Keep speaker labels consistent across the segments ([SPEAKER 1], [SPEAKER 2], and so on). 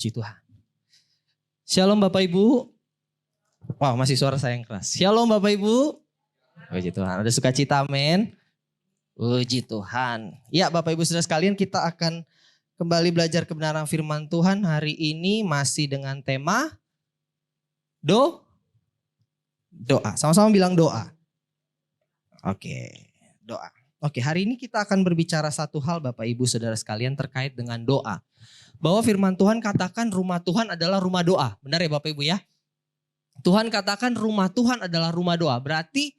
[SPEAKER 1] Puji Tuhan. Shalom Bapak Ibu. Wah, masih suara saya yang keras. Shalom Bapak Ibu. Puji Tuhan. Ada sukacita, amin. Puji Tuhan. Ya Bapak Ibu saudara sekalian, kita akan kembali belajar kebenaran firman Tuhan. Hari ini masih dengan tema doa. Sama-sama bilang doa. Oke, doa. Oke, hari ini kita akan berbicara satu hal Bapak Ibu saudara sekalian terkait dengan doa. Bahwa firman Tuhan katakan rumah Tuhan adalah rumah doa. Benar ya Bapak Ibu ya? Tuhan katakan rumah Tuhan adalah rumah doa. Berarti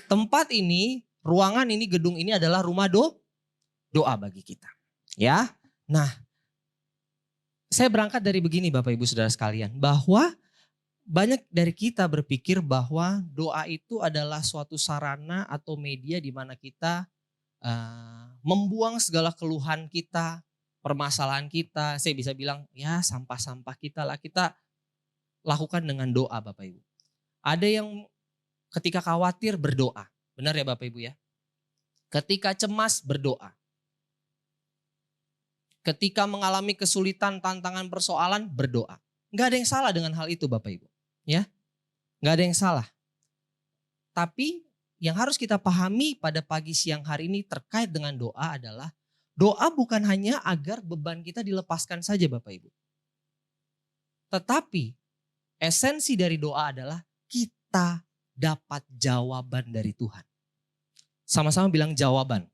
[SPEAKER 1] tempat ini, ruangan ini, gedung ini adalah rumah doa bagi kita. Ya. Nah, saya berangkat dari begini Bapak Ibu saudara sekalian. Bahwa banyak dari kita berpikir bahwa doa itu adalah suatu sarana atau media di mana kita membuang segala keluhan kita, permasalahan kita. Saya bisa bilang ya sampah-sampah kita lah kita lakukan dengan doa Bapak Ibu. Ada yang ketika khawatir berdoa. Benar ya Bapak Ibu ya? Ketika cemas berdoa. Ketika mengalami kesulitan, tantangan, persoalan berdoa. Enggak ada yang salah dengan hal itu Bapak Ibu. Ya, enggak ada yang salah. Tapi yang harus kita pahami pada pagi siang hari ini terkait dengan doa adalah doa bukan hanya agar beban kita dilepaskan saja Bapak Ibu. Tetapi esensi dari doa adalah kita dapat jawaban dari Tuhan. Sama-sama bilang jawaban.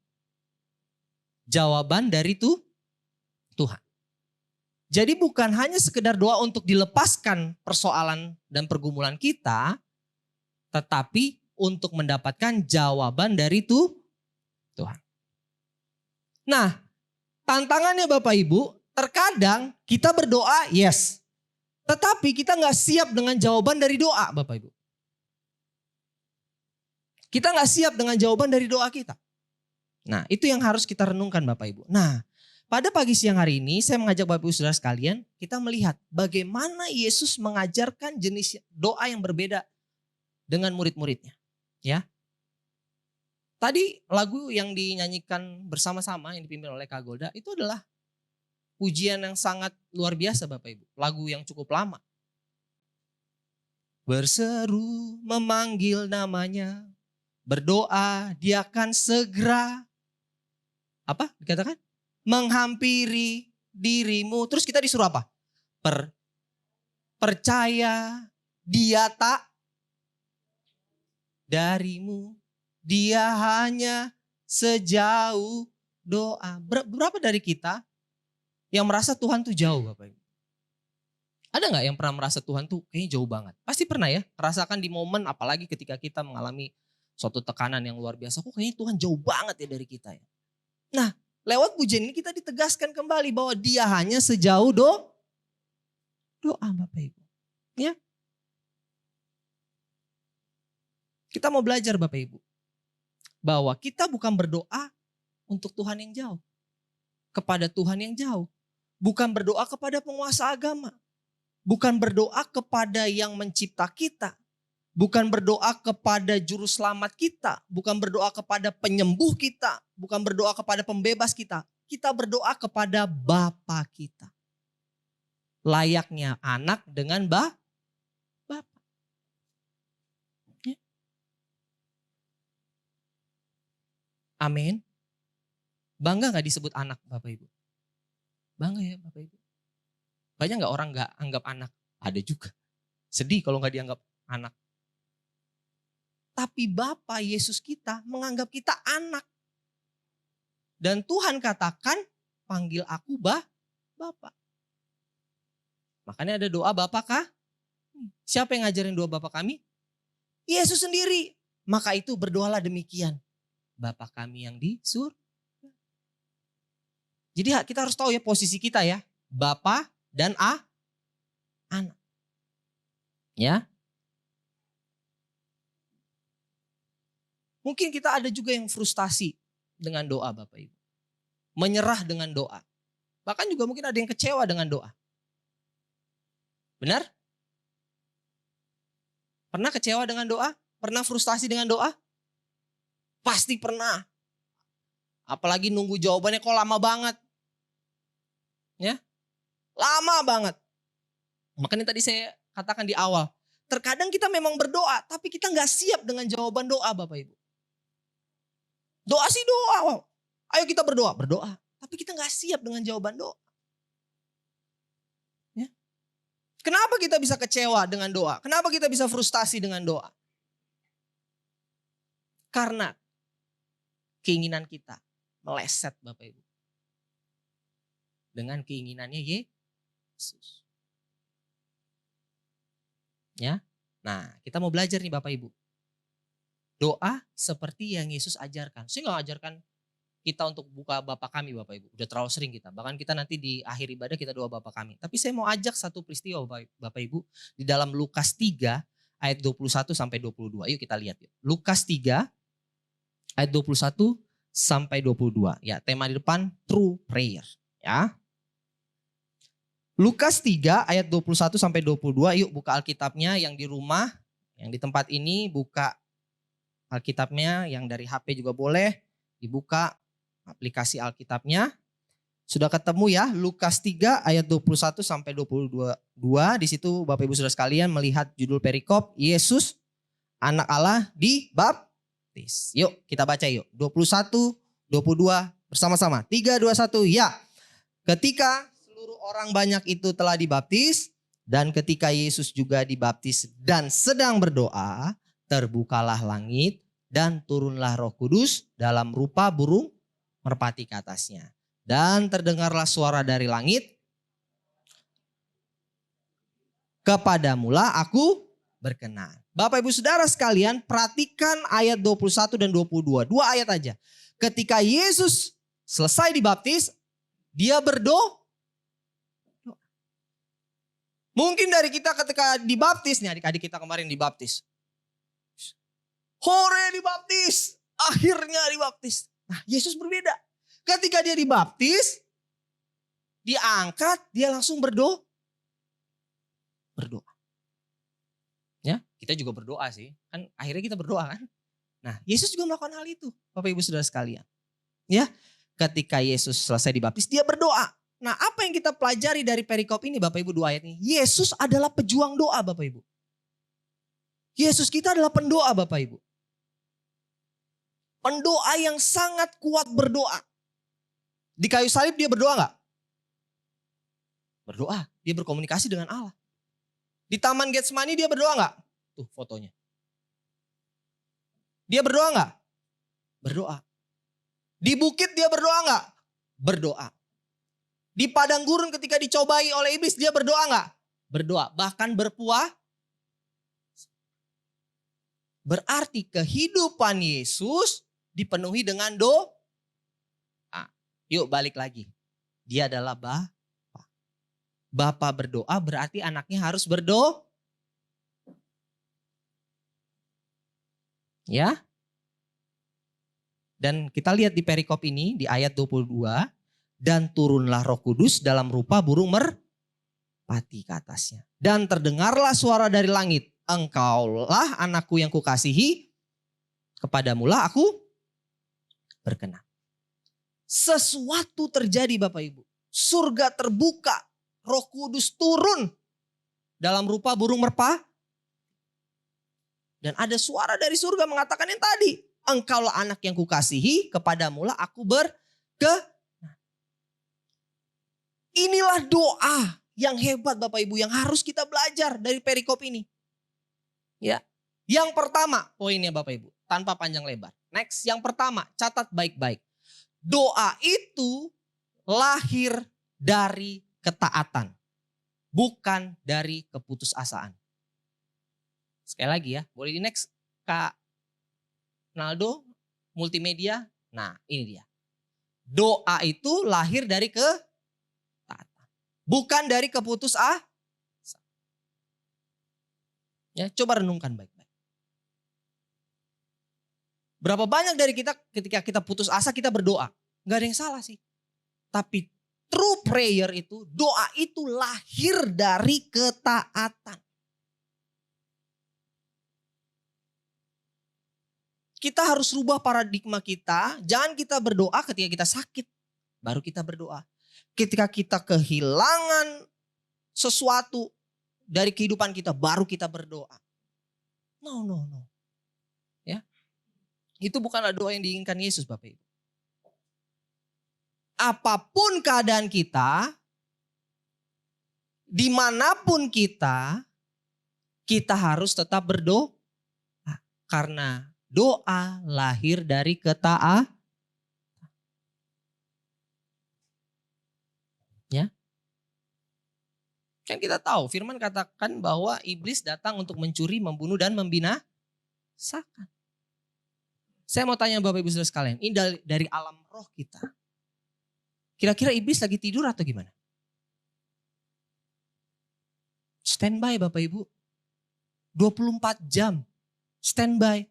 [SPEAKER 1] Jawaban dari Tuhan. Jadi bukan hanya sekedar doa untuk dilepaskan persoalan dan pergumulan kita, tetapi untuk mendapatkan jawaban dari Tuhan. Nah, tantangannya Bapak Ibu, terkadang kita berdoa yes. Tetapi kita gak siap dengan jawaban dari doa Bapak Ibu. Kita gak siap dengan jawaban dari doa kita. Nah, itu yang harus kita renungkan Bapak Ibu. Nah, pada pagi siang hari ini saya mengajak Bapak Ibu saudara sekalian, kita melihat bagaimana Yesus mengajarkan jenis doa yang berbeda dengan murid-muridnya. Ya. Tadi lagu yang dinyanyikan bersama-sama yang dipimpin oleh Kak Golda itu adalah pujian yang sangat luar biasa Bapak Ibu. Lagu yang cukup lama. Berseru memanggil namanya, berdoa dia akan segera, apa dikatakan? Menghampiri dirimu. Terus kita disuruh apa? Percaya dia tak darimu. Dia hanya sejauh doa. Berapa dari kita yang merasa Tuhan tuh jauh Bapak Ibu? Ada gak yang pernah merasa Tuhan tuh kayaknya jauh banget? Pasti pernah ya. Rasakan di momen apalagi ketika kita mengalami suatu tekanan yang luar biasa. Kok kayaknya Tuhan jauh banget ya dari kita ya. Nah, lewat pujian ini kita ditegaskan kembali bahwa dia hanya sejauh doa Bapak Ibu. Ya. Kita mau belajar Bapak Ibu. Bahwa kita bukan berdoa untuk Tuhan yang jauh. Kepada Tuhan yang jauh. Bukan berdoa kepada penguasa agama. Bukan berdoa kepada yang mencipta kita. Bukan berdoa kepada juru selamat kita. Bukan berdoa kepada penyembuh kita. Bukan berdoa kepada pembebas kita. Kita berdoa kepada Bapa kita. Layaknya anak dengan Bapa. Ya. Amin. Bangga gak disebut anak Bapak Ibu? Bangga ya Bapak Ibu? Banyak gak orang gak anggap anak? Ada juga. Sedih kalau gak dianggap anak. Tapi Bapa Yesus kita menganggap kita anak. Dan Tuhan katakan, panggil aku Bapa. Makanya ada doa Bapa kah? Siapa yang ngajarin doa Bapa kami? Yesus sendiri. Maka itu berdoalah demikian. Bapa kami yang di surga. Jadi kita harus tahu ya posisi kita ya. Bapa dan anak. Ya. Mungkin kita ada juga yang frustasi dengan doa Bapak Ibu. Menyerah dengan doa. Bahkan juga mungkin ada yang kecewa dengan doa. Benar? Pernah kecewa dengan doa? Pernah frustasi dengan doa? Pasti pernah. Apalagi nunggu jawabannya kok lama banget. Ya? Lama banget. Makanya tadi saya katakan di awal, terkadang kita memang berdoa, tapi kita nggak siap dengan jawaban doa Bapak Ibu. Doa sih doa, ayo kita berdoa. Tapi kita nggak siap dengan jawaban doa. Ya. Kenapa kita bisa kecewa dengan doa? Kenapa kita bisa frustasi dengan doa? Karena keinginan kita meleset Bapak Ibu. Dengan keinginannya Yesus. Ya. Nah, kita mau belajar nih Bapak Ibu. Doa seperti yang Yesus ajarkan. Saya nggak ajarkan kita untuk buka Bapa kami Bapak Ibu. Udah terlalu sering kita. Bahkan kita nanti di akhir ibadah kita doa Bapa kami. Tapi saya mau ajak satu peristiwa Bapak Ibu. Di dalam Lukas 3 ayat 21 sampai 22. Yuk kita lihat yuk. Lukas 3 ayat 21 sampai 22. Ya, tema di depan true prayer. Ya. Lukas 3 ayat 21 sampai 22. Yuk buka Alkitabnya yang di rumah. Yang di tempat ini buka Alkitabnya, yang dari HP juga boleh dibuka aplikasi Alkitabnya. Sudah ketemu ya Lukas 3 ayat 21 sampai 22. Di situ Bapak Ibu Saudara sekalian melihat judul perikop Yesus anak Allah dibaptis. Yuk kita baca yuk. 21, 22 bersama-sama. 3, 2, 1 ya. Ketika seluruh orang banyak itu telah dibaptis dan ketika Yesus juga dibaptis dan sedang berdoa, terbukalah langit dan turunlah Roh Kudus dalam rupa burung merpati ke atasnya. Dan terdengarlah suara dari langit, kepadamulah aku berkenan. Bapak Ibu Saudara sekalian, perhatikan ayat 21 dan 22. Dua ayat aja. Ketika Yesus selesai dibaptis, dia berdoa. Mungkin dari kita ketika dibaptis, nih adik-adik kita kemarin dibaptis. Hore dibaptis, akhirnya dibaptis. Nah Yesus berbeda. Ketika dia dibaptis, diangkat, dia langsung berdoa. Ya, kita juga berdoa sih. Kan akhirnya kita berdoa kan. Nah Yesus juga melakukan hal itu Bapak Ibu Saudara sekalian. Ya, ketika Yesus selesai dibaptis, dia berdoa. Nah apa yang kita pelajari dari perikop ini Bapak Ibu dua ayat ini? Yesus adalah pejuang doa Bapak Ibu. Yesus kita adalah pendoa Bapak Ibu. Pendoa yang sangat kuat berdoa. Di kayu salib dia berdoa gak? Berdoa. Dia berkomunikasi dengan Allah. Di Taman Getsemani dia berdoa gak? Tuh fotonya. Dia berdoa gak? Berdoa. Di bukit dia berdoa gak? Berdoa. Di padang gurun ketika dicobai oleh iblis dia berdoa gak? Berdoa. Bahkan berpuasa. Berarti kehidupan Yesus dipenuhi dengan doa. Yuk balik lagi. Dia adalah Bapa. Bapa berdoa berarti anaknya harus berdoa. Ya. Dan kita lihat di perikop ini di ayat 22. Dan turunlah Roh Kudus dalam rupa burung merpati ke atasnya. Dan terdengarlah suara dari langit. Engkaulah anakku yang kukasihi. Kepadamulah aku berkenan. Sesuatu terjadi Bapak Ibu. Surga terbuka. Roh Kudus turun. Dalam rupa burung merpati. Dan ada suara dari surga mengatakan yang tadi. Engkaulah anak yang kukasihi. Kepadamulah aku berkenan. Inilah doa yang hebat Bapak Ibu. Yang harus kita belajar dari perikop ini. Ya. Yang pertama poinnya Bapak Ibu. Tanpa panjang lebar. Next, yang pertama catat baik-baik. Doa itu lahir dari ketaatan. Bukan dari keputusasaan. Sekali lagi ya, boleh di next Kak Naldo, multimedia. Nah ini dia. Doa itu lahir dari ketaatan. Bukan dari keputusasaan. Ya, coba renungkan baik-baik. Berapa banyak dari kita ketika kita putus asa kita berdoa. Gak ada yang salah sih. Tapi true prayer itu, doa itu lahir dari ketaatan. Kita harus rubah paradigma kita. Jangan kita berdoa ketika kita sakit. Baru kita berdoa. Ketika kita kehilangan sesuatu. dari kehidupan kita baru kita berdoa. No. Ya. Itu bukanlah doa yang diinginkan Yesus, Bapak Ibu. Apapun keadaan kita, dimanapun kita harus tetap berdoa. Karena doa lahir dari ketaatan. Ya. Kan kita tahu firman katakan bahwa iblis datang untuk mencuri, membunuh, dan membinasakan. Saya mau tanya Bapak Ibu Saudara sekalian, ini dari alam roh kita. Kira-kira iblis lagi tidur atau gimana? Standby Bapak Ibu. 24 jam. Standby.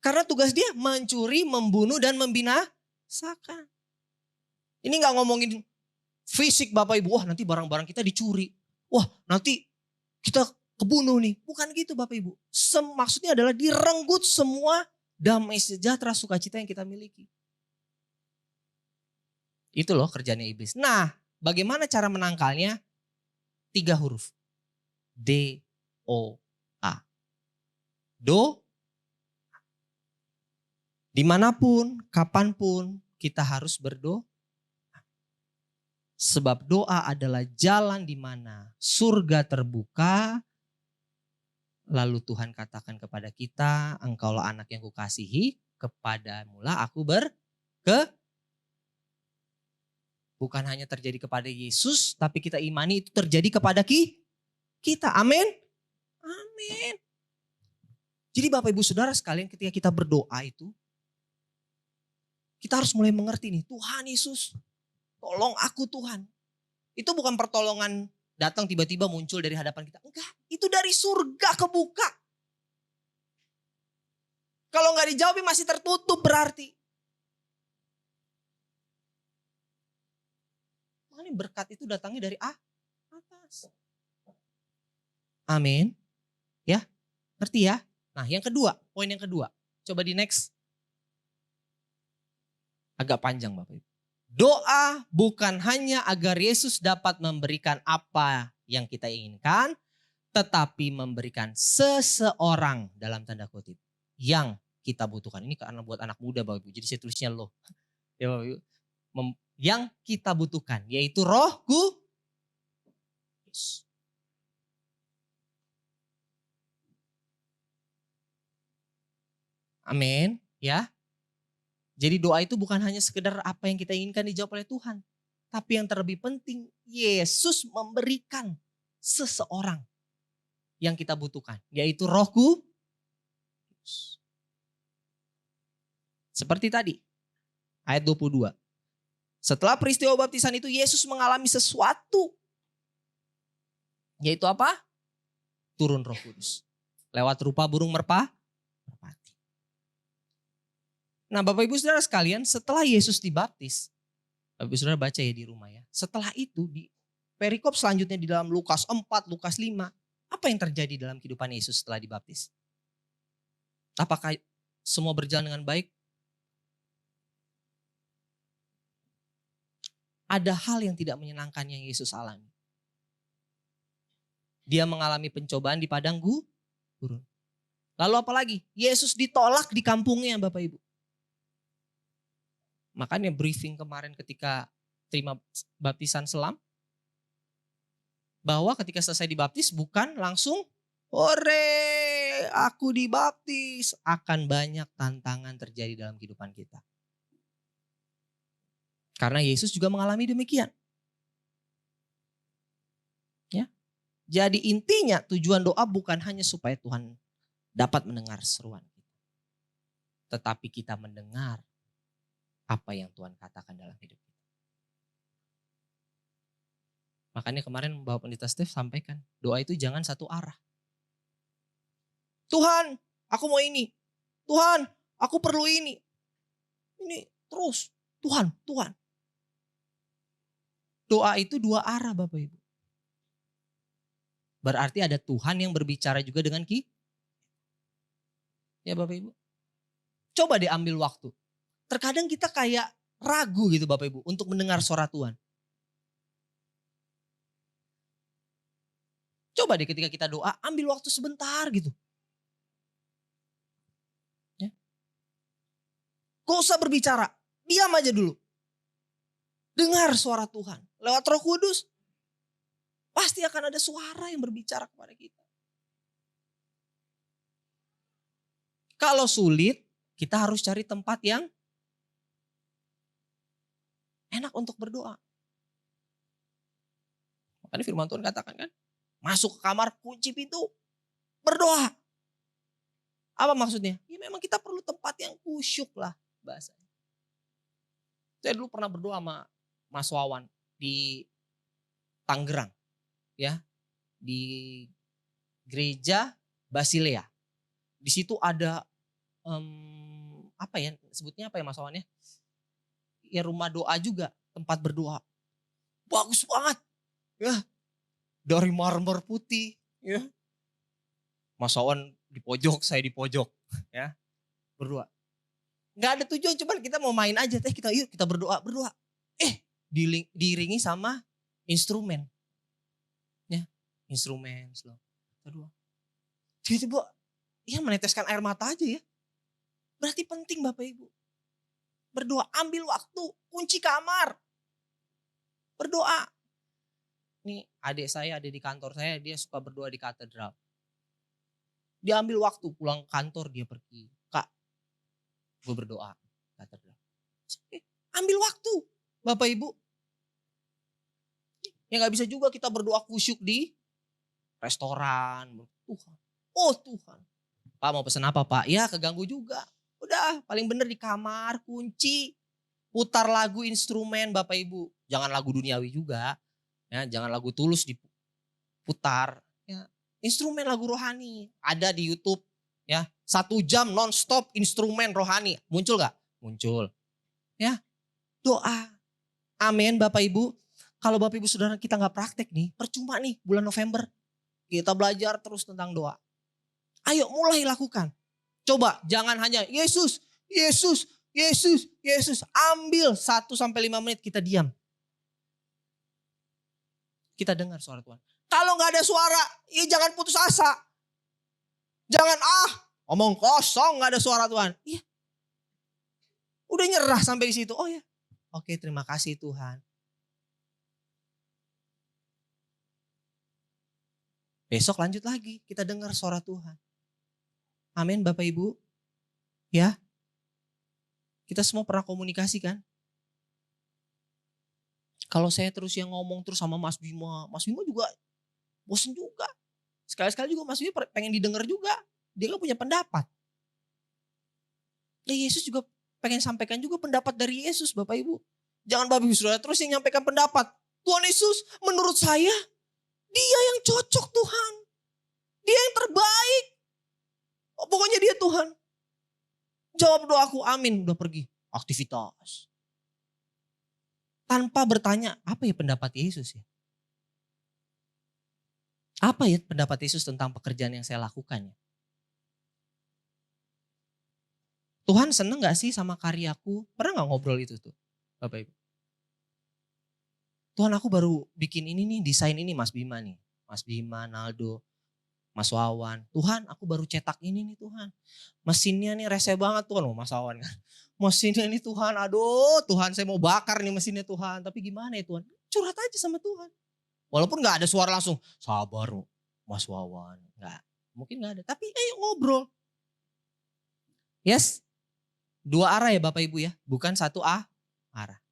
[SPEAKER 1] Karena tugas dia mencuri, membunuh, dan membinasakan. Ini gak ngomongin fisik Bapak Ibu. Wah nanti barang-barang kita dicuri. Wah nanti kita kebunuh nih. Bukan gitu Bapak Ibu. Maksudnya adalah direnggut semua damai sejahtera sukacita yang kita miliki. Itu loh kerjanya iblis. Nah bagaimana cara menangkalnya? 3 huruf. D-O-A. Dimanapun, kapanpun kita harus berdoa. Sebab doa adalah jalan di mana surga terbuka. Lalu Tuhan katakan kepada kita, engkaulah anak yang kukasihi, kepadamulah aku bukan hanya terjadi kepada Yesus, tapi kita imani itu terjadi kepada kita. Amin. Amin. Jadi Bapak Ibu Saudara sekalian ketika kita berdoa itu, kita harus mulai mengerti nih, Tuhan Yesus, tolong aku Tuhan. Itu bukan pertolongan datang tiba-tiba muncul dari hadapan kita. Enggak, itu dari surga kebuka. Kalau nggak dijawab masih tertutup berarti. Makanya berkat itu datangnya dari atas. Amin. Ya, ngerti ya? Nah yang kedua, poin yang kedua. Coba di next. Agak panjang Bapak Ibu. Doa bukan hanya agar Yesus dapat memberikan apa yang kita inginkan, tetapi memberikan seseorang dalam tanda kutip yang kita butuhkan. Ini karena buat anak muda Bapak Ibu, jadi saya tulisnya loh. Ya Bapak Ibu. Yang kita butuhkan yaitu Roh Kudus. Amin, ya. Jadi doa itu bukan hanya sekedar apa yang kita inginkan dijawab oleh Tuhan. Tapi yang terlebih penting, Yesus memberikan seseorang yang kita butuhkan. Yaitu Roh Kudus. Seperti tadi, ayat 22. Setelah peristiwa baptisan itu, Yesus mengalami sesuatu. Yaitu apa? Turun Roh Kudus. Lewat rupa burung merpati. Nah Bapak Ibu Saudara sekalian, setelah Yesus dibaptis, Bapak Ibu Saudara baca ya di rumah ya. Setelah itu di perikop selanjutnya di dalam Lukas 4, Lukas 5. Apa yang terjadi dalam kehidupan Yesus setelah dibaptis? Apakah semua berjalan dengan baik? Ada hal yang tidak menyenangkan yang Yesus alami. Dia mengalami pencobaan di padang gurun. Lalu apa lagi? Yesus ditolak di kampungnya Bapak Ibu. Makanya briefing kemarin ketika terima baptisan selam. Bahwa ketika selesai dibaptis bukan langsung, hore aku dibaptis. Akan banyak tantangan terjadi dalam kehidupan kita. Karena Yesus juga mengalami demikian. Ya. Jadi intinya tujuan doa bukan hanya supaya Tuhan dapat mendengar seruan kita. Tetapi kita mendengar apa yang Tuhan katakan dalam hidup kita. Makanya kemarin Bapak Pendeta Steve sampaikan, doa itu jangan satu arah. Tuhan, aku mau ini. Tuhan, aku perlu ini. Ini terus. Tuhan. Doa itu 2 arah Bapak Ibu. Berarti ada Tuhan yang berbicara juga dengan kita. Ya Bapak Ibu. Coba diambil waktu. Terkadang kita kayak ragu gitu Bapak Ibu untuk mendengar suara Tuhan. Coba deh ketika kita doa, ambil waktu sebentar gitu. Ya. Gak usah berbicara, diam aja dulu. Dengar suara Tuhan. Lewat Roh Kudus, pasti akan ada suara yang berbicara kepada kita. Kalau sulit, kita harus cari tempat yang enak untuk berdoa. Makanya firman Tuhan katakan kan, masuk ke kamar, kunci pintu, berdoa. Apa maksudnya? Ya memang kita perlu tempat yang khusyuk lah bahasanya. Saya dulu pernah berdoa sama Mas Wawan di Tangerang. Ya, di gereja Basilea. Di situ ada apa ya sebutnya apa ya Mas Wawan ya? Ya rumah doa juga, tempat berdoa. Bagus banget. Ya. Dari marmer putih, ya. Mas Wawan di pojok, saya di pojok, ya. Berdoa. Enggak ada tujuan, cuman kita mau main aja, yuk kita berdoa. Diiringi sama instrumen. Ya, instrumen slow. Berdoa. Tiba-tiba ya meneteskan air mata aja ya. Berarti penting Bapak Ibu. Berdoa, ambil waktu, kunci kamar. Berdoa. Nih adik saya, ada di kantor saya, dia suka berdoa di katedral. Dia ambil waktu pulang kantor, dia pergi. Kak, gue berdoa katedral. Ambil waktu Bapak Ibu. Ya gak bisa juga kita berdoa khusyuk di restoran. Tuhan, oh Tuhan. Pak mau pesan apa Pak? Ya keganggu juga. Udah paling bener di kamar, kunci. Putar lagu instrumen Bapak Ibu. Jangan lagu duniawi juga. Ya, jangan lagu Tulus diputar. Ya, instrumen lagu rohani. Ada di YouTube. Ya, 1 jam non-stop instrumen rohani. Muncul gak? Muncul. Ya, doa. Amin Bapak Ibu. Kalau Bapak Ibu Saudara kita gak praktek nih. Percuma nih bulan November. Kita belajar terus tentang doa. Ayo mulai lakukan. Coba jangan hanya Yesus, Yesus, Yesus, Yesus. Ambil 1-5 menit kita diam. Kita dengar suara Tuhan. Kalau gak ada suara, ya jangan putus asa. Jangan omong kosong gak ada suara Tuhan. Iya. Udah nyerah sampai di situ. Oh ya. Oke, terima kasih Tuhan. Besok lanjut lagi, kita dengar suara Tuhan. Amin Bapak Ibu. Ya. Kita semua pernah komunikasi kan? Kalau saya terus yang ngomong terus sama Mas Bima juga bosen juga. Sekali-sekali juga Mas Bima pengen didengar juga. Dia kan punya pendapat. Ya Yesus juga pengen sampaikan juga pendapat dari Yesus Bapak Ibu. Jangan Bapak Ibu Saudara terus yang nyampaikan pendapat. Tuhan Yesus menurut saya dia yang cocok Tuhan. Dia yang terbaik. Pokoknya dia Tuhan. Jawab doaku amin. Udah pergi. Aktivitas. Tanpa bertanya apa ya pendapat Yesus ya. Apa ya pendapat Yesus tentang pekerjaan yang saya lakukan ya. Tuhan seneng gak sih sama karyaku? Pernah gak ngobrol itu tuh Bapak Ibu? Tuhan aku baru bikin ini nih, desain ini Mas Bima nih. Mas Bima, Naldo, Mas Wawan. Tuhan aku baru cetak ini nih Tuhan. Mesinnya nih rese banget Tuhan. Mas Wawan kan. Mesinnya nih Tuhan, aduh Tuhan saya mau bakar nih mesinnya Tuhan. Tapi gimana ya Tuhan? Curhat aja sama Tuhan. Walaupun gak ada suara langsung, sabar Mas Wawan. Enggak, mungkin gak ada. Tapi ayo ngobrol. Yes, 2 arah ya Bapak Ibu ya. Bukan 1 arah.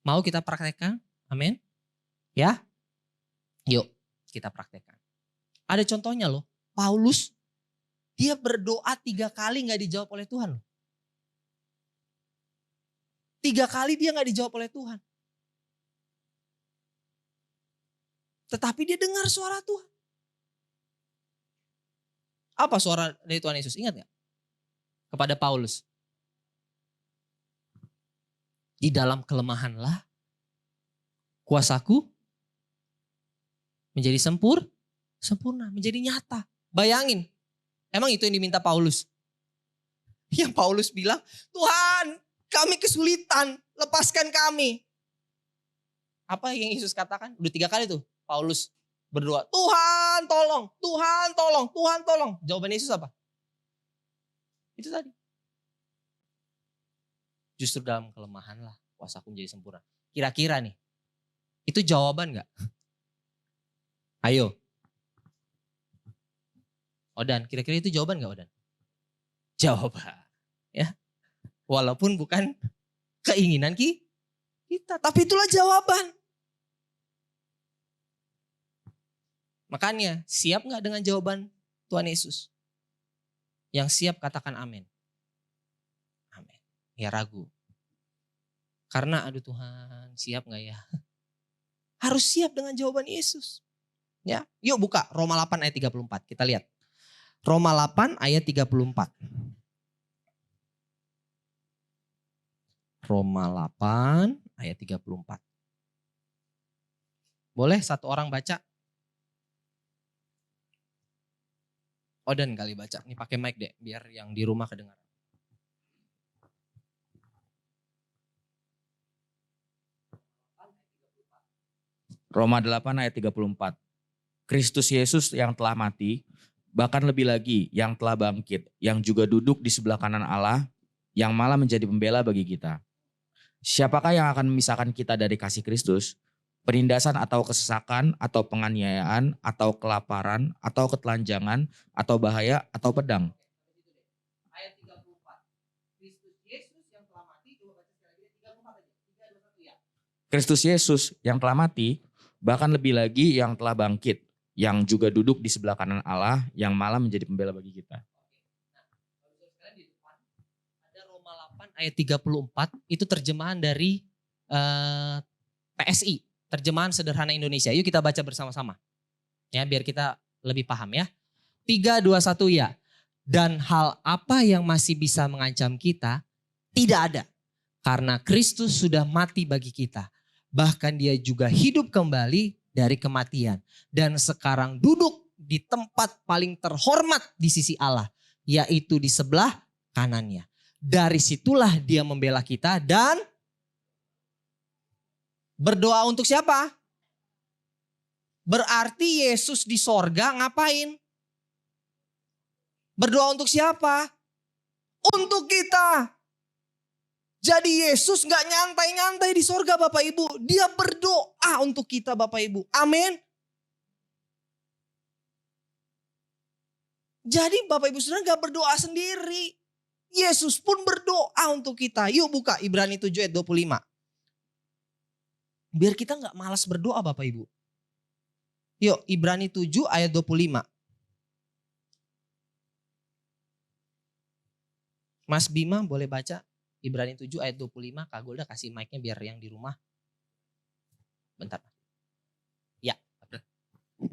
[SPEAKER 1] Mau kita praktekkan? Amin. Ya. Yuk kita praktekkan. Ada contohnya loh. Paulus dia berdoa 3 kali gak dijawab oleh Tuhan loh. 3 kali dia gak dijawab oleh Tuhan. Tetapi dia dengar suara Tuhan. Apa suara dari Tuhan Yesus? Ingat gak? Kepada Paulus. Di dalam kelemahanlah kuasaku menjadi sempurna, menjadi nyata. Bayangin, emang itu yang diminta Paulus? Yang Paulus bilang, Tuhan kami kesulitan, lepaskan kami. Apa yang Yesus katakan? Udah 3 kali tuh Paulus Berdoa, Tuhan tolong, Tuhan tolong, Tuhan tolong. Jawaban Yesus apa? Itu tadi. Justru dalam kelemahan lah kuasaku menjadi sempurna. Kira-kira nih, itu jawaban gak? Ayo. Odan, kira-kira itu jawaban gak Odan? Jawaban. Ya. Walaupun bukan keinginan kita. Tapi itulah jawaban. Makanya siap gak dengan jawaban Tuhan Yesus? Yang siap katakan amin. Amin. Ya ragu. Karena aduh Tuhan siap gak ya? Harus siap dengan jawaban Yesus. Ya, yuk buka Roma 8 ayat 34. Kita lihat. Roma 8 ayat 34. Roma 8 ayat 34. Boleh satu orang baca? Odan kali baca. Nih pakai mic deh biar yang di rumah kedengaran.
[SPEAKER 2] Roma 8 ayat 34. Kristus Yesus yang telah mati, bahkan lebih lagi yang telah bangkit, yang juga duduk di sebelah kanan Allah, yang malah menjadi pembela bagi kita. Siapakah yang akan memisahkan kita dari kasih Kristus? Penindasan atau kesesakan, atau penganiayaan, atau kelaparan, atau ketelanjangan, atau bahaya, atau pedang.
[SPEAKER 1] Ayat 34. Kristus Yesus yang telah mati, coba baca sekali lagi 34 aja. 3, 2, 1 ya.
[SPEAKER 2] Kristus Yesus yang telah mati, bahkan lebih lagi yang telah bangkit, yang juga duduk di sebelah kanan Allah, yang malah menjadi pembela bagi kita.
[SPEAKER 1] Nah, di depan ada Roma 8 ayat 34, itu terjemahan dari PSI, terjemahan sederhana Indonesia. Yuk kita baca bersama-sama. Ya, biar kita lebih paham ya. 3, 2, 1 ya. Dan hal apa yang masih bisa mengancam kita? Tidak ada. Karena Kristus sudah mati bagi kita. Bahkan dia juga hidup kembali dari kematian. Dan sekarang duduk di tempat paling terhormat di sisi Allah. Yaitu di sebelah kanannya. Dari situlah dia membela kita dan berdoa untuk siapa? Berarti Yesus di sorga ngapain? Berdoa untuk siapa? Untuk kita. Jadi Yesus gak nyantai-nyantai di sorga Bapak Ibu. Dia berdoa untuk kita Bapak Ibu. Amin. Jadi Bapak Ibu Saudara gak berdoa sendiri. Yesus pun berdoa untuk kita. Yuk buka Ibrani 7 ayat 25. Biar kita gak malas berdoa Bapak Ibu. Yuk Ibrani 7 ayat 25. Mas Bima boleh baca Ibrani 7 ayat 25. Kak Golda kasih mic-nya biar yang di rumah. Bentar. Ya.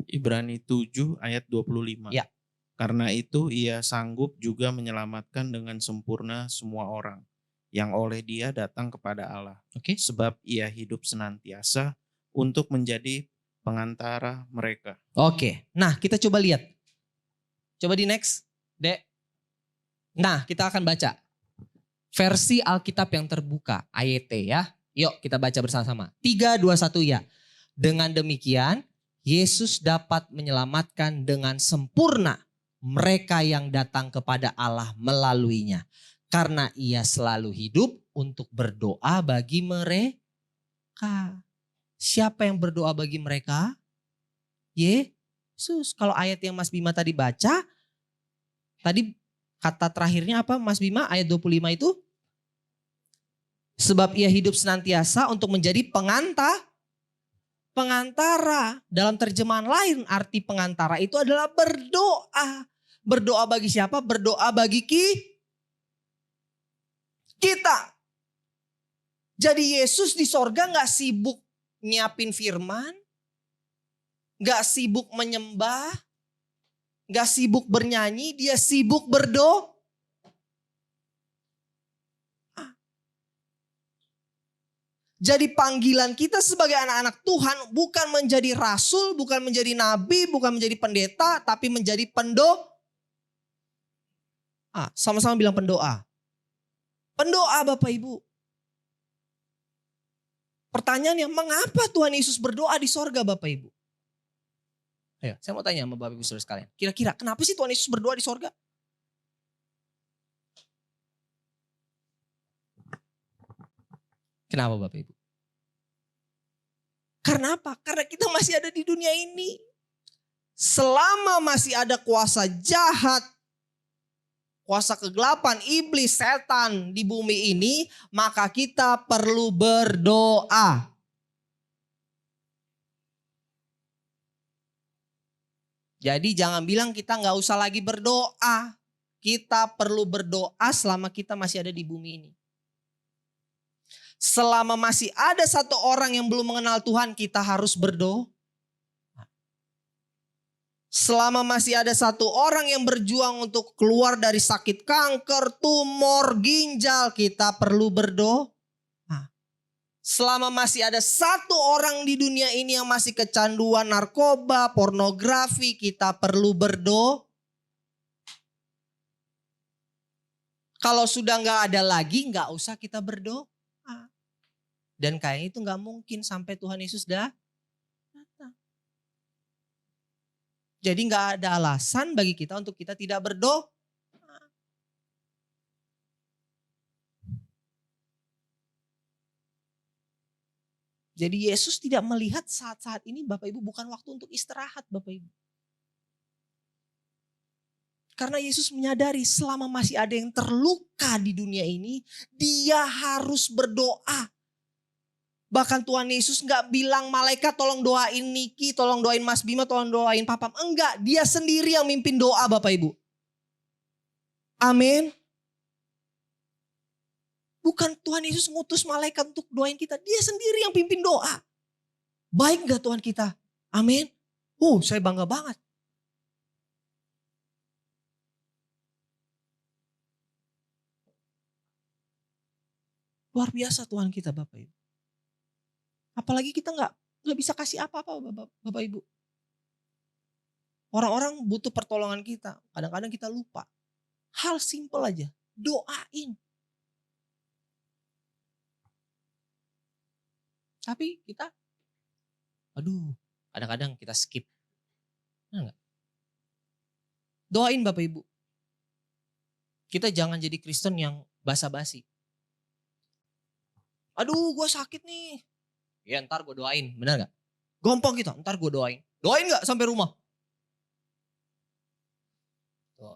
[SPEAKER 3] Ibrani 7 ayat 25.
[SPEAKER 1] Ya.
[SPEAKER 3] Karena itu ia sanggup juga menyelamatkan dengan sempurna semua orang yang oleh dia datang kepada Allah.
[SPEAKER 1] Oke.
[SPEAKER 3] Sebab ia hidup senantiasa untuk menjadi pengantara mereka.
[SPEAKER 1] Oke. Nah kita coba lihat. Coba di next. Dek. Nah kita akan baca. Versi Alkitab yang terbuka. AYT ya. Yuk kita baca bersama-sama. 3, 2, 1 ya. Dengan demikian Yesus dapat menyelamatkan dengan sempurna mereka yang datang kepada Allah melaluinya. Karena ia selalu hidup untuk berdoa bagi mereka. Siapa yang berdoa bagi mereka? Yesus. Kalau ayat yang Mas Bima tadi baca, tadi kata terakhirnya apa Mas Bima? Ayat 25 itu? Sebab ia hidup senantiasa untuk menjadi pengantara. Dalam terjemahan lain arti pengantara itu adalah berdoa. Berdoa bagi siapa? Berdoa bagi kita. Jadi Yesus di sorga gak sibuk nyiapin firman. Gak sibuk menyembah. Gak sibuk bernyanyi. Dia sibuk berdoa. Jadi panggilan kita sebagai anak-anak Tuhan bukan menjadi rasul, bukan menjadi nabi, bukan menjadi pendeta, tapi menjadi pendoa. Sama-sama bilang pendoa. Pendoa Bapak Ibu. Pertanyaannya, mengapa Tuhan Yesus berdoa di sorga Bapak Ibu? Ayo, saya mau tanya sama Bapak Ibu Saudara sekalian. Kira-kira kenapa sih Tuhan Yesus berdoa di sorga? Kenapa Bapak Ibu? Karena apa? Karena kita masih ada di dunia ini. Selama masih ada kuasa jahat, kuasa kegelapan, iblis, setan di bumi ini, maka kita perlu berdoa. Jadi jangan bilang kita nggak usah lagi berdoa. Kita perlu berdoa selama kita masih ada di bumi ini. Selama masih ada satu orang yang belum mengenal Tuhan, kita harus berdoa. Selama masih ada satu orang yang berjuang untuk keluar dari sakit kanker, tumor, ginjal, kita perlu berdoa. Selama masih ada satu orang di dunia ini yang masih kecanduan narkoba, pornografi, kita perlu berdoa. Kalau sudah nggak ada lagi, nggak usah kita berdoa. Dan kayaknya itu nggak mungkin sampai Tuhan Yesus datang. Jadi nggak ada alasan bagi kita untuk kita tidak berdoa. Jadi Yesus tidak melihat saat-saat ini Bapak Ibu bukan waktu untuk istirahat Bapak Ibu. Karena Yesus menyadari selama masih ada yang terluka di dunia ini, dia harus berdoa. Bahkan Tuhan Yesus gak bilang malaikat tolong doain Niki, tolong doain Mas Bima, tolong doain Papam. Enggak, dia sendiri yang mimpin doa Bapak Ibu. Amin. Bukan Tuhan Yesus ngutus malaikat untuk doain kita. Dia sendiri yang pimpin doa. Baik gak Tuhan kita? Amin. Saya bangga banget. Luar biasa Tuhan kita Bapak Ibu. Apalagi kita nggak bisa kasih apa-apa Bapak Ibu. Orang-orang butuh pertolongan kita. Kadang-kadang kita lupa. Hal simpel aja. Doain. Tapi kita, kadang-kadang kita skip. Enggak. Doain Bapak Ibu. Kita jangan jadi Kristen yang basa-basi. Gue sakit nih. Ya ntar gue doain, benar gak? Gampang kita, ntar gue doain. Doain gak sampai rumah? Tuh,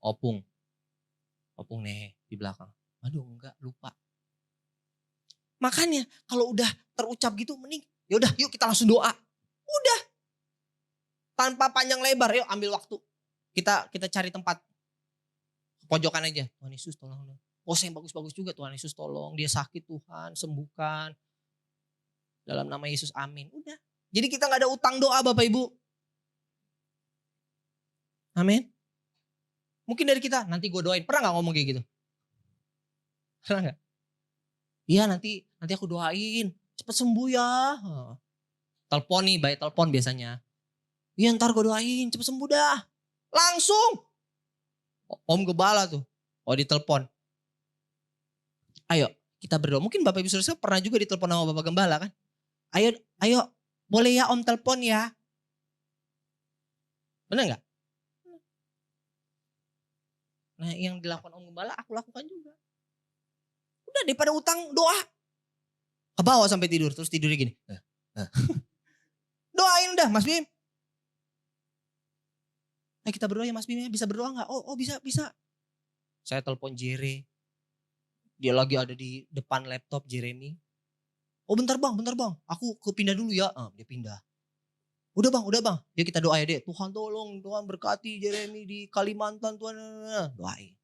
[SPEAKER 1] opung nih di belakang. Enggak, lupa. Makanya kalau udah terucap gitu mending yaudah yuk kita langsung doa. Udah. Tanpa panjang lebar, yuk ambil waktu. Kita cari tempat pojokan aja. Tuhan Yesus tolong. Yang bagus-bagus juga Tuhan Yesus tolong. Dia sakit Tuhan, sembuhkan. Dalam nama Yesus amin. Udah. Jadi kita gak ada utang doa Bapak Ibu. Amin. Mungkin dari kita nanti gue doain. Pernah gak ngomong kayak gitu? Pernah gak? Iya nanti aku doain. Cepet sembuh ya. Telepon nih, by telepon biasanya. Iya ntar gue doain, cepet sembuh dah. Langsung. Om Gembala tuh. Ditelepon. Ayo kita berdoa. Mungkin Bapak Ibu Saudara pernah juga ditelepon sama Bapak Gembala kan? Ayo, boleh ya Om telepon ya? Benar gak? Nah yang dilakukan Om Gembala aku lakukan juga. Udah daripada utang doa. Kebawa sampai tidur, terus tidurnya gini. Doain udah Mas Bim. Kita berdoa ya Mas Bim ya, bisa berdoa gak? Bisa. Saya telepon Jere. Dia lagi ada di depan laptop Jeremy. Bentar bang, aku pindah dulu ya. Dia pindah. Udah bang, ya kita doa ya deh. Tuhan tolong, Tuhan berkati Jeremy di Kalimantan, Tuhan. Doain.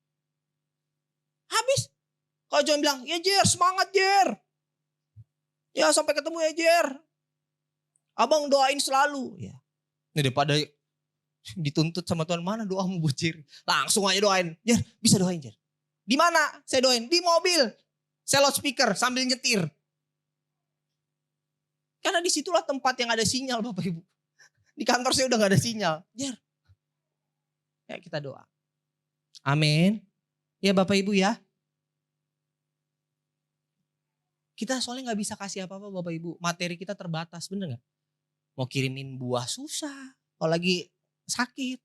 [SPEAKER 1] Habis. Kalau jangan bilang, ya Jer, semangat Jer. Ya sampai ketemu ya Jer. Abang doain selalu. Ya. Ini daripada dituntut sama Tuhan, mana doamu buat Jer. Langsung aja doain. Jer, bisa doain Jer. Di mana saya doain? Di mobil. Saya loudspeaker sambil nyetir. Karena disitulah tempat yang ada sinyal Bapak Ibu. Di kantor saya udah gak ada sinyal. Jer. Ya kita doa. Amin. Ya Bapak Ibu ya. Kita soalnya gak bisa kasih apa-apa Bapak Ibu. Materi kita terbatas, bener gak? Mau kirimin buah susah. Kalau lagi sakit.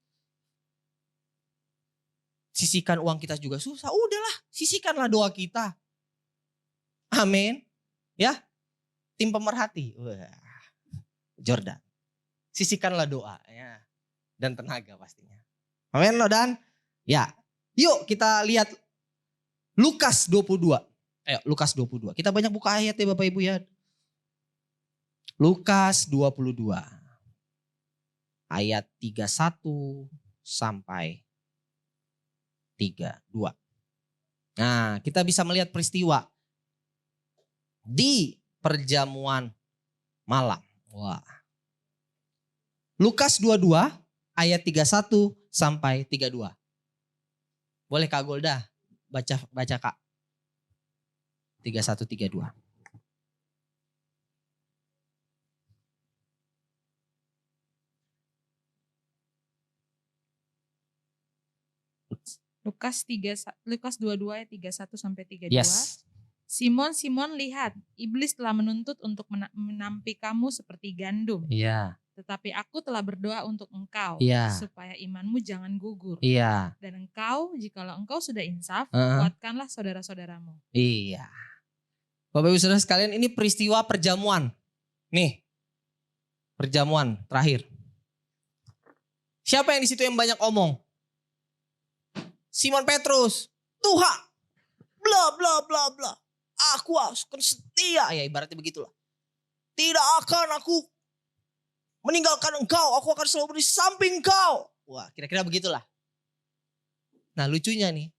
[SPEAKER 1] Sisihkan uang kita juga susah. Udahlah, sisihkanlah doa kita. Amin. Ya, tim pemerhati. Wah, Jordan. Sisihkanlah doa ya. Dan tenaga pastinya. Amin loh Dan. Ya, yuk kita lihat Lukas 22. Ayo Lukas 22. Kita banyak buka ayat ya Bapak Ibu ya. Lukas 22. Ayat 31 sampai 32. Nah, kita bisa melihat peristiwa di perjamuan malam. Wah. Lukas 22 ayat 31 sampai 32. Boleh Kak Golda baca Kak. 31 32.
[SPEAKER 4] Lukas 22 ayat 31 sampai 32.
[SPEAKER 1] Yes.
[SPEAKER 4] Simon, Simon, lihat, iblis telah menuntut untuk menampi kamu seperti gandum.
[SPEAKER 1] Iya.
[SPEAKER 4] Tetapi aku telah berdoa untuk engkau,
[SPEAKER 1] Iya.
[SPEAKER 4] supaya imanmu jangan gugur.
[SPEAKER 1] Iya.
[SPEAKER 4] Dan engkau, jikalau engkau sudah insaf,
[SPEAKER 1] Uh-uh.
[SPEAKER 4] kuatkanlah saudara-saudaramu.
[SPEAKER 1] Iya. Bapak Ibu Saudara sekalian, ini peristiwa perjamuan. Nih. Perjamuan terakhir. Siapa yang di situ yang banyak omong? Simon Petrus. Tuhan. Bla bla bla bla. Aku akan setia. Ya ibaratnya begitulah. Tidak akan aku meninggalkan engkau. Aku akan selalu di samping engkau. Wah, kira-kira begitulah. Nah, lucunya nih.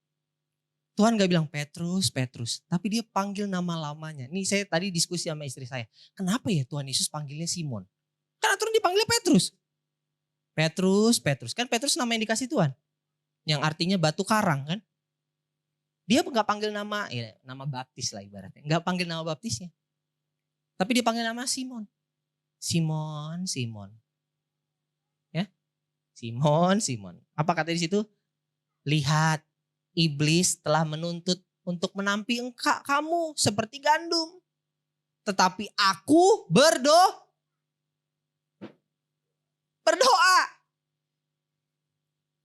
[SPEAKER 1] Tuhan gak bilang Petrus, Petrus. Tapi dia panggil nama lamanya. Nih saya tadi diskusi sama istri saya. Kenapa ya Tuhan Yesus panggilnya Simon? Karena Tuhan dipanggilnya Petrus. Petrus, Petrus. Kan Petrus nama yang dikasih Tuhan. Yang artinya batu karang kan. Dia gak panggil nama, ya, nama baptis lah ibaratnya. Gak panggil nama baptisnya. Tapi dia panggil nama Simon. Simon, Simon. Ya. Simon, Simon. Apa kata di situ? Lihat, iblis telah menuntut untuk menampi kamu seperti gandum. Tetapi aku berdoa.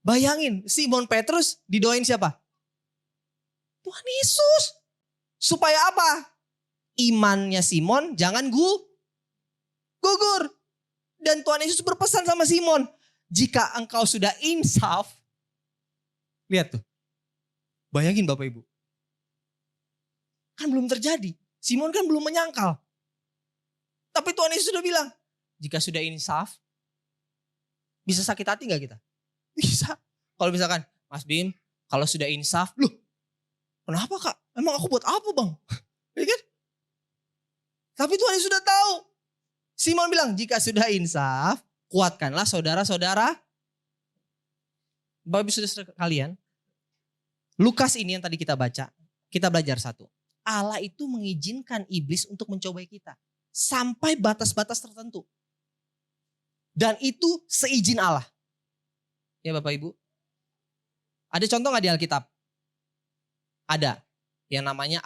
[SPEAKER 1] Bayangin, Simon Petrus didoain siapa? Tuhan Yesus. Supaya apa? Imannya Simon jangan gugur. Dan Tuhan Yesus berpesan sama Simon. Jika engkau sudah insaf. Lihat tuh. Bayangin Bapak Ibu. Kan belum terjadi. Simon kan belum menyangkal. Tapi Tuhan Yesus sudah bilang. Jika sudah insaf. Bisa sakit hati gak kita? Bisa. Kalau misalkan Mas Bim. Kalau sudah insaf. Loh. Kenapa Kak? Emang aku buat apa Bang? Ya kan? Tapi Tuhan sudah tahu. Simon bilang, jika sudah insaf, kuatkanlah saudara-saudara. Bapak Ibu saudara kalian, Lukas ini yang tadi kita baca, kita belajar satu. Allah itu mengizinkan iblis untuk mencobai kita. Sampai batas-batas tertentu. Dan itu seizin Allah. Ya Bapak Ibu. Ada contoh gak di Alkitab? Ada. Yang namanya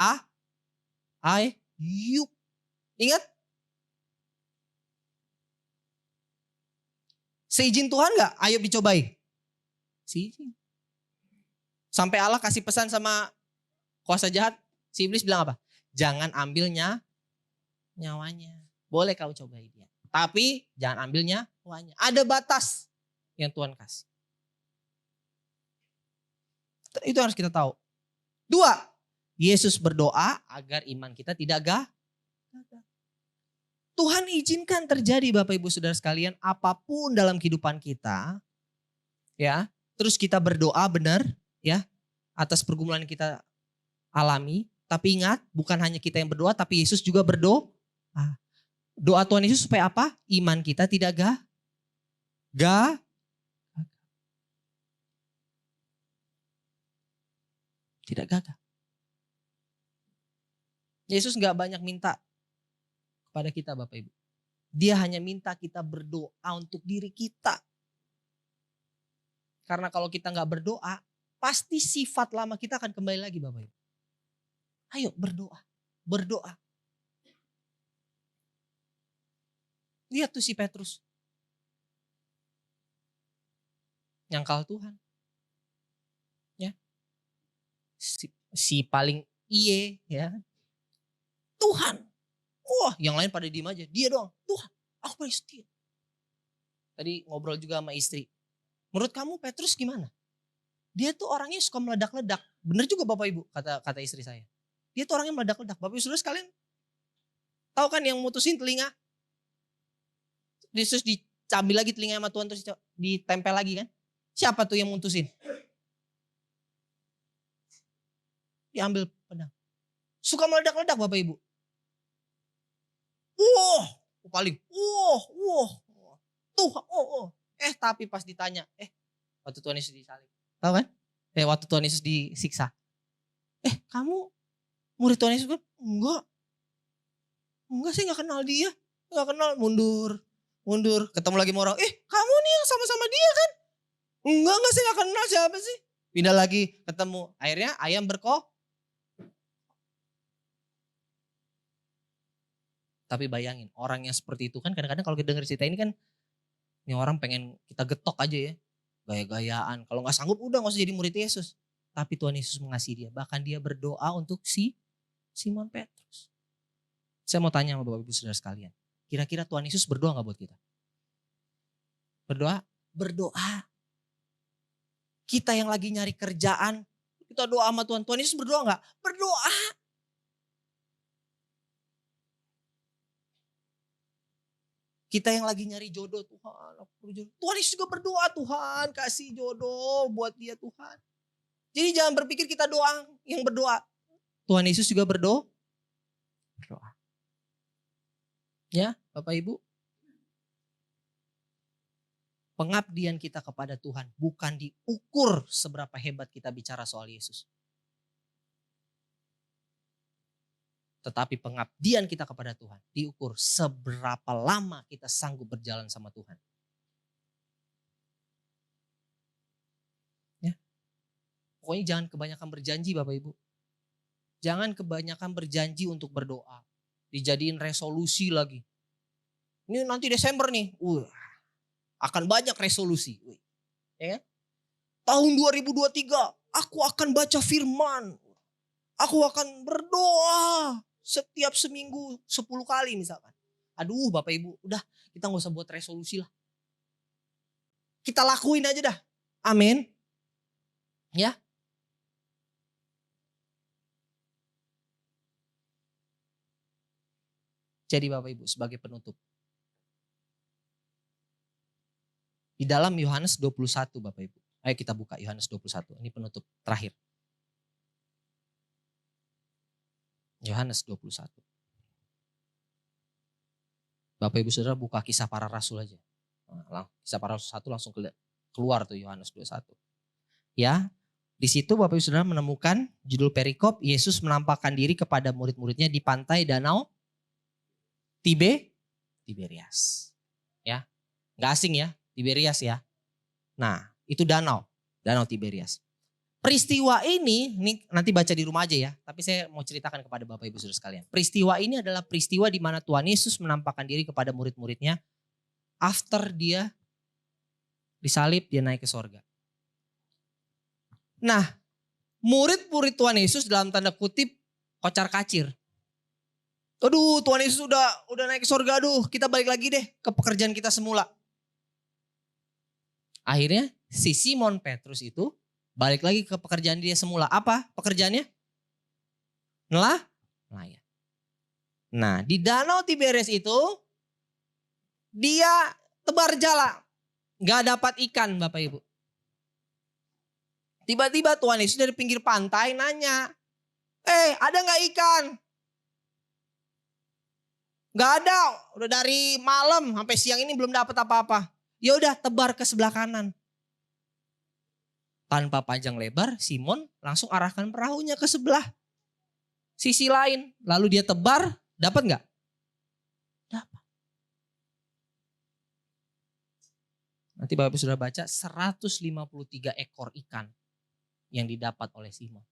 [SPEAKER 1] Ayub. Ingat? Seizin Tuhan gak Ayub dicobai? Seizin. Sampai Allah kasih pesan sama kuasa jahat. Si iblis bilang apa? Jangan ambilnya nyawanya. Boleh kau cobai dia. Tapi jangan ambilnya nyawanya. Ada batas yang Tuhan kasih. Itu harus kita tahu. 2. Yesus berdoa agar iman kita tidak gagal. Tuhan izinkan terjadi Bapak Ibu Saudara sekalian apapun dalam kehidupan kita. Ya, terus kita berdoa benar ya atas pergumulan yang kita alami. Tapi ingat bukan hanya kita yang berdoa tapi Yesus juga berdoa. Doa Tuhan Yesus supaya apa? Iman kita tidak gagal. Tidak gagal. Yesus gak banyak minta kepada kita Bapak Ibu. Dia hanya minta kita berdoa untuk diri kita. Karena kalau kita gak berdoa, pasti sifat lama kita akan kembali lagi Bapak Ibu. Ayo berdoa, berdoa. Lihat tuh si Petrus. Nyangkal Tuhan. Ya. Si paling iye ya. Tuhan. Wah, yang lain pada diem aja. Dia doang. Tuhan, aku paling setia. Tadi ngobrol juga sama istri. Menurut kamu Petrus gimana? Dia tuh orangnya suka meledak-ledak. Bener juga Bapak Ibu, kata istri saya. Dia tuh orangnya meledak-ledak. Bapak Ibu Saudara sekalian, tahu kan yang mutusin telinga? Terus dicambil lagi telinga sama Tuhan, terus ditempel lagi kan? Siapa tuh yang mutusin? Diambil pedang. Suka meledak-ledak Bapak Ibu. Paling. Tuhan, tapi pas ditanya, waktu Tuhan Yesus disalib. Tahu kan? Waktu Tuhan Yesus disiksa. Kamu murid Tuhan Yesus kan? Enggak. Enggak, saya gak kenal dia. Gak kenal, mundur. Ketemu lagi sama orang. Kamu nih yang sama-sama dia kan? Enggak, saya gak kenal, siapa sih? Pindah lagi, ketemu. Akhirnya ayam Tapi bayangin, orang yang seperti itu kan kadang-kadang kalau kita dengar cerita ini kan, ini orang pengen kita getok aja ya. Gaya-gayaan. Kalau gak sanggup udah gak usah jadi murid Yesus. Tapi Tuhan Yesus mengasihi dia. Bahkan dia berdoa untuk si Simon Petrus. Saya mau tanya sama Bapak Ibu Saudara sekalian. Kira-kira Tuhan Yesus berdoa gak buat kita? Berdoa? Berdoa. Kita yang lagi nyari kerjaan, kita doa sama Tuhan. Tuhan Yesus berdoa gak? Berdoa. Kita yang lagi nyari jodoh, Tuhan aku perlu jodoh. Tuhan Yesus juga berdoa, Tuhan kasih jodoh buat dia Tuhan. Jadi jangan berpikir kita doang yang berdoa. Tuhan Yesus juga berdoa. Ya Bapak Ibu. Pengabdian kita kepada Tuhan bukan diukur seberapa hebat kita bicara soal Yesus. Tetapi pengabdian kita kepada Tuhan diukur seberapa lama kita sanggup berjalan sama Tuhan. Ya. Pokoknya jangan kebanyakan berjanji Bapak Ibu. Jangan kebanyakan berjanji untuk berdoa. Dijadiin resolusi lagi. Ini nanti Desember nih. Akan banyak resolusi. Ya kan? Tahun 2023 aku akan baca firman. Aku akan berdoa setiap seminggu 10 kali misalkan. Aduh Bapak Ibu, udah kita gak usah buat resolusi lah. Kita lakuin aja dah. Amin. Ya. Jadi Bapak Ibu sebagai penutup. Di dalam Yohanes 21 Bapak Ibu. Ayo kita buka Yohanes 21. Ini penutup terakhir. Yohanes 21. Bapak Ibu Saudara buka Kisah Para Rasul aja. Kisah Para Rasul 1 langsung keluar tuh Yohanes 21. Ya, di situ Bapak Ibu Saudara menemukan judul perikop Yesus menampakkan diri kepada murid-muridnya di pantai danau Tiberias. Ya, nggak asing ya, Tiberias ya. Nah, itu danau Tiberias. Peristiwa ini nanti baca di rumah aja ya. Tapi saya mau ceritakan kepada Bapak Ibu Saudara sekalian. Peristiwa ini adalah peristiwa di mana Tuhan Yesus menampakkan diri kepada murid-muridnya. After dia disalib, dia naik ke sorga. Nah, murid-murid Tuhan Yesus dalam tanda kutip kocar kacir. Aduh Tuhan Yesus udah naik ke sorga, aduh kita balik lagi deh ke pekerjaan kita semula. Akhirnya si Simon Petrus itu balik lagi ke pekerjaan dia semula. Apa pekerjaannya? Nelayan. Nah di danau Tiberias itu dia tebar jala. Gak dapat ikan Bapak Ibu. Tiba-tiba Tuhan Yesus dari pinggir pantai nanya. Ada gak ikan? Gak ada. Udah dari malam sampai siang ini belum dapat apa-apa. Ya udah tebar ke sebelah kanan. Tanpa panjang lebar, Simon langsung arahkan perahunya ke sebelah sisi lain. Lalu dia tebar, dapat nggak? Dapat. Nanti Bapak sudah baca 153 ekor ikan yang didapat oleh Simon.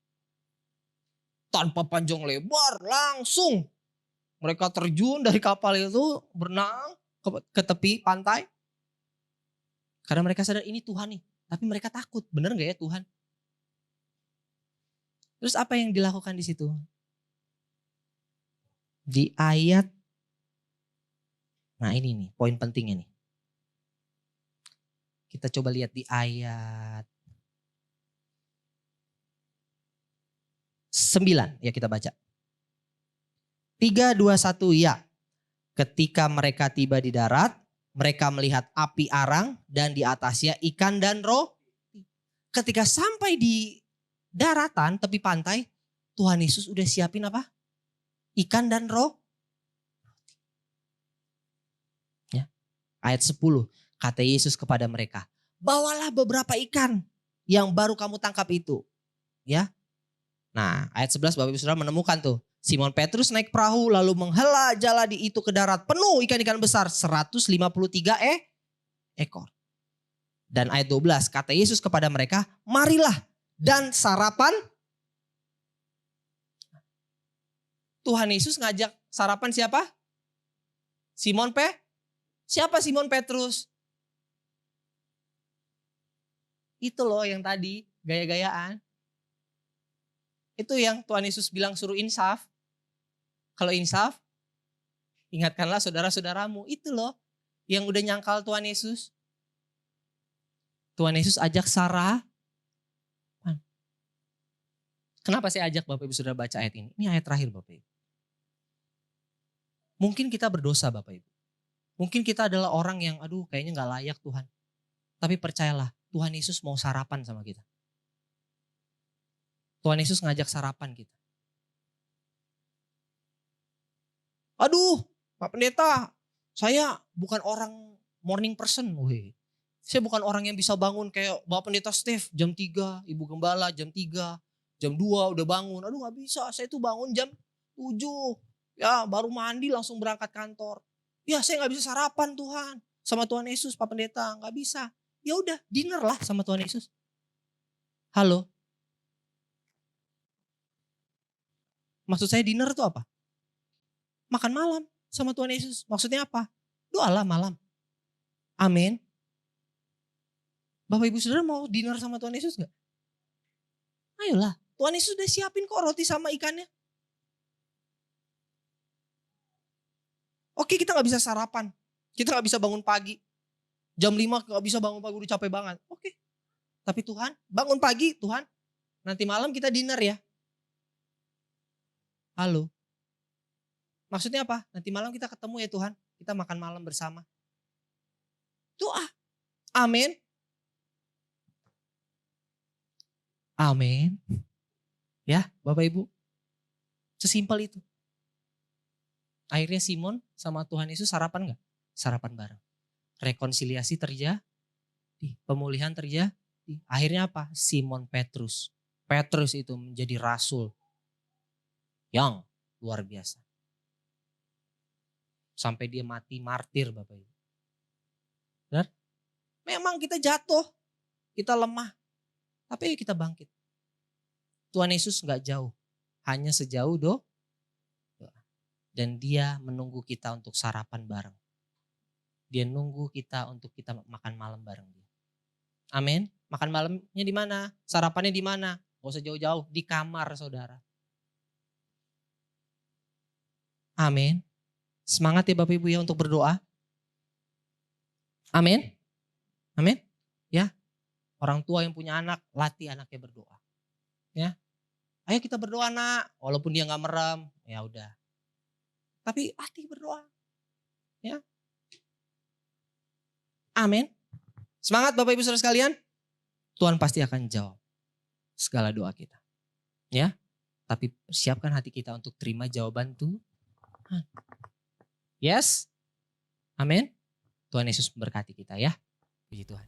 [SPEAKER 1] Tanpa panjang lebar, langsung mereka terjun dari kapal itu, berenang ke tepi pantai. Karena mereka sadar ini Tuhan nih. Tapi mereka takut, bener gak ya Tuhan? Terus apa yang dilakukan di situ? Di ayat, nah ini nih poin pentingnya nih. Kita coba lihat di ayat 9, ya kita baca. 3, 2, 1, ya. Ketika mereka tiba di darat, mereka melihat api arang dan di atasnya ikan dan roti. Ketika sampai di daratan tepi pantai, Tuhan Yesus udah siapin apa? Ikan dan roti. Ya. Ayat 10, kata Yesus kepada mereka, bawalah beberapa ikan yang baru kamu tangkap itu. Ya. Nah, ayat 11 Bapak Ibu Saudara menemukan tuh. Simon Petrus naik perahu lalu menghela jala di itu ke darat penuh ikan-ikan besar 153 ekor. Dan ayat 12 kata Yesus kepada mereka, marilah dan sarapan. Tuhan Yesus ngajak sarapan siapa? Siapa Simon Petrus? Itu loh yang tadi gaya-gayaan. Itu yang Tuhan Yesus bilang suruh insaf. Kalau insaf, ingatkanlah saudara-saudaramu. Itu loh yang udah nyangkal Tuhan Yesus. Tuhan Yesus ajak sarapan. Kenapa saya ajak Bapak Ibu Saudara baca ayat ini? Ini ayat terakhir Bapak Ibu. Mungkin kita berdosa Bapak Ibu. Mungkin kita adalah orang yang kayaknya gak layak Tuhan. Tapi percayalah Tuhan Yesus mau sarapan sama kita. Tuhan Yesus ngajak sarapan kita. Pak Pendeta, saya bukan orang morning person. Saya bukan orang yang bisa bangun kayak Bapak Pendeta Steve jam 3, Ibu Gembala jam 3, jam 2 udah bangun. Gak bisa, saya tuh bangun jam 7. Ya baru mandi langsung berangkat kantor. Ya saya gak bisa sarapan Tuhan. Sama Tuhan Yesus Pak Pendeta, gak bisa. Ya udah dinner lah sama Tuhan Yesus. Halo. Maksud saya dinner itu apa? Makan malam sama Tuhan Yesus. Maksudnya apa? Doalah malam. Amin. Bapak Ibu Saudara mau dinner sama Tuhan Yesus gak? Ayolah. Tuhan Yesus udah siapin kok roti sama ikannya. Oke, kita gak bisa sarapan. Kita gak bisa bangun pagi. Jam 5 gak bisa bangun pagi, udah capek banget. Oke. Tapi Tuhan, bangun pagi Tuhan. Nanti malam kita dinner ya. Halo. Maksudnya apa? Nanti malam kita ketemu ya Tuhan. Kita makan malam bersama. Doa. Amin. Amin. Ya Bapak Ibu. Sesimpel itu. Akhirnya Simon sama Tuhan Yesus sarapan gak? Sarapan bareng. Rekonsiliasi terjadi. Pemulihan terjadi. Akhirnya apa? Simon Petrus. Petrus itu menjadi rasul. Yang luar biasa. Sampai dia mati martir Bapak Ibu. Benar? Memang kita jatuh. Kita lemah. Tapi kita bangkit. Tuhan Yesus gak jauh. Hanya sejauh doa. Dan dia menunggu kita untuk sarapan bareng. Dia nunggu kita untuk kita makan malam bareng dia. Amin. Makan malamnya di mana? Sarapannya di mana? Gak usah jauh-jauh. Di kamar saudara. Amin. Semangat ya Bapak Ibu ya untuk berdoa. Amin. Amin. Ya. Orang tua yang punya anak, latih anaknya berdoa. Ya. Ayo kita berdoa nak. Walaupun dia gak merem, ya udah. Tapi latih berdoa. Ya. Amin. Semangat Bapak Ibu Saudara sekalian. Tuhan pasti akan jawab segala doa kita. Ya. Tapi siapkan hati kita untuk terima jawaban Tuhan. Yes. Amin. Tuhan Yesus memberkati kita ya. Puji Tuhan.